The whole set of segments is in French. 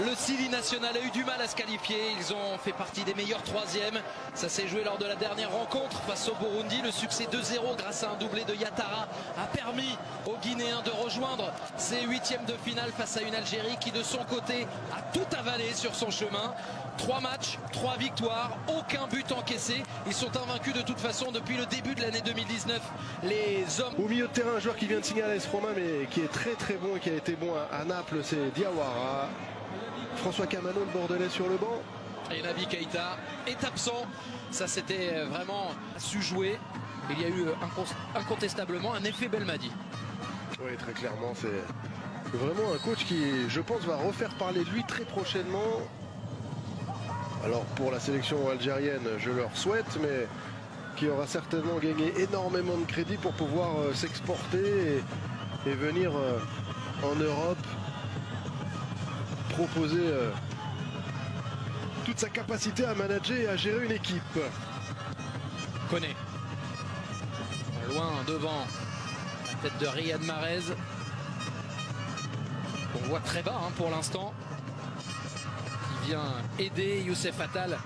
Le Sili National a eu du mal à se qualifier. Ils ont fait partie des meilleurs troisièmes. Ça s'est joué lors de la dernière rencontre face au Burundi. Le succès 2-0 grâce à un doublé de Yatara a permis aux Guinéens de rejoindre ces huitièmes de finale face à une Algérie qui de son côté a tout avalé sur son chemin. 3 matchs, 3 victoires, aucun but encaissé. Ils sont invaincus de toute façon depuis le début de l'année 2019. Les hommes... Au milieu de terrain, un joueur qui vient de signer à l'AS Roma mais qui est très bon et qui a été bon à Naples, c'est Diawara. François Camano, le Bordelais sur le banc. Et Naby Keïta est absent. Ça c'était vraiment su jouer. Il y a eu incontestablement un effet Belmadi. Oui, très clairement, c'est vraiment un coach qui, je pense, va refaire parler de lui très prochainement. Alors pour la sélection algérienne, je leur souhaite, mais qui aura certainement gagné énormément de crédit pour pouvoir s'exporter et venir en Europe proposer toute sa capacité à manager et à gérer une équipe. Koné. Loin devant la tête de Riyad Mahrez. On voit très bas pour l'instant. Qui vient aider Youssef Attal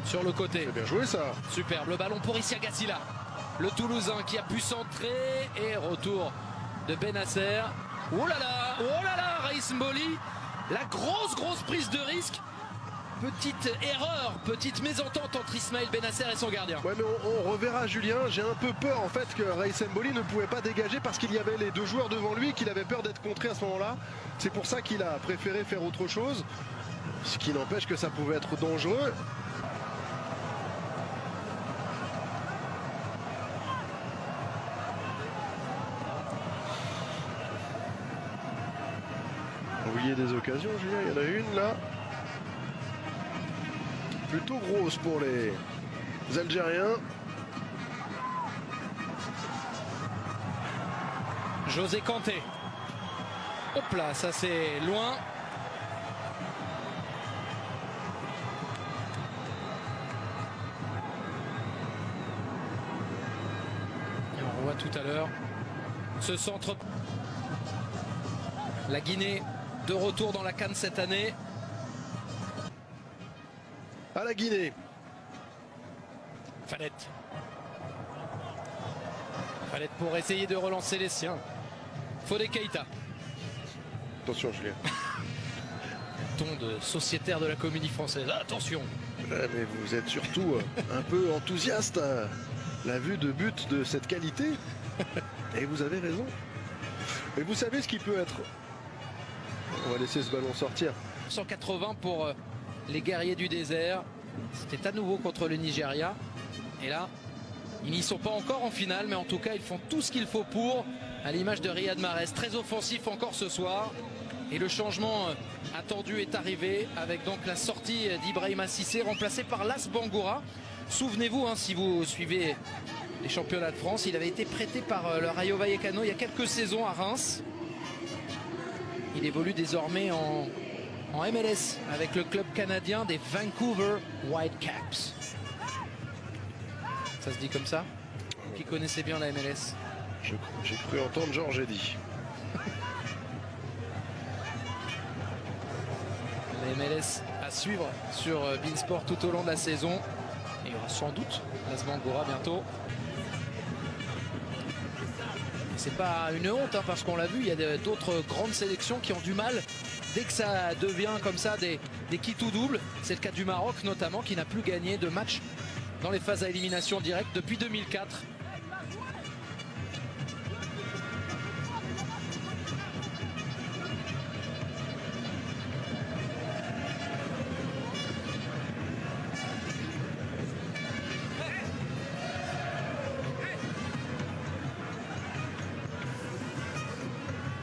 sur le côté. C'est bien joué ça. Superbe. Le ballon pour Issa Gassila. Le Toulousain qui a pu centrer. Et retour de Benasser. Oh là là, Raïs Mboli. La grosse prise de risque. Petite erreur, petite mésentente entre Ismaël Benasser et son gardien. Ouais, mais on reverra Julien. J'ai un peu peur en fait que Raïs Mboli ne pouvait pas dégager parce qu'il y avait les deux joueurs devant lui et qu'il avait peur d'être contré à ce moment-là. C'est pour ça qu'il a préféré faire autre chose. Ce qui n'empêche que ça pouvait être dangereux. Oublier des occasions, Julien, il y en a une là. Plutôt grosse pour les Algériens. José Kanté. Hop là, ça c'est loin. Et on revoit tout à l'heure ce centre. La Guinée de retour dans la CAN cette année. À la Guinée. Fallette pour essayer de relancer les siens. Fodé Keïta. Attention Julien. Ton de sociétaire de la comédie française. Attention. Mais vous êtes surtout un peu enthousiaste à la vue de but de cette qualité. Et vous avez raison. Et vous savez ce qui peut être... On va laisser ce ballon sortir. 180 pour les guerriers du désert. C'était à nouveau contre le Nigeria. Et là, ils n'y sont pas encore en finale, mais en tout cas, ils font tout ce qu'il faut pour, à l'image de Riyad Mahrez. Très offensif encore ce soir. Et le changement attendu est arrivé avec donc la sortie d'Ibrahima Cissé, remplacé par Las Bangoura. Souvenez-vous, si vous suivez les championnats de France, il avait été prêté par le Rayo Vallecano il y a quelques saisons à Reims. Il évolue désormais en MLS avec le club canadien des Vancouver Whitecaps. Ça se dit comme ça? Qui connaissait bien la MLS? J'ai cru entendre Georges Eddy. La MLS à suivre sur Beansport tout au long de la saison. Et il y aura sans doute Las Bangoura bientôt. C'est pas une honte parce qu'on l'a vu, il y a d'autres grandes sélections qui ont du mal dès que ça devient comme ça des qui tout double. C'est le cas du Maroc notamment qui n'a plus gagné de match dans les phases à élimination directe depuis 2004.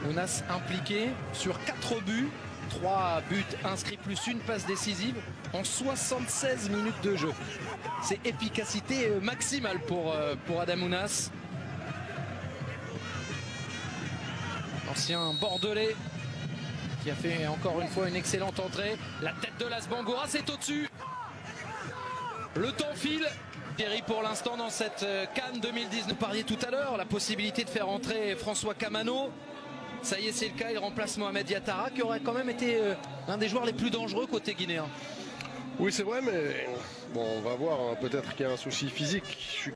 Ounas impliqué sur 4 buts, 3 buts inscrits plus une passe décisive en 76 minutes de jeu. C'est efficacité maximale pour Adam Ounas. Ancien Bordelais qui a fait encore une fois une excellente entrée. La tête de Las Bangoura, c'est au-dessus. Le temps file. Thierry pour l'instant dans cette CAN 2019. Vous parliez tout à l'heure, la possibilité de faire entrer François Camano. Ça y est, c'est le cas. Il remplace Mohamed Yattara, qui aurait quand même été un des joueurs les plus dangereux côté guinéen. Oui, c'est vrai, mais bon, on va voir. Hein, peut-être qu'il y a un souci physique.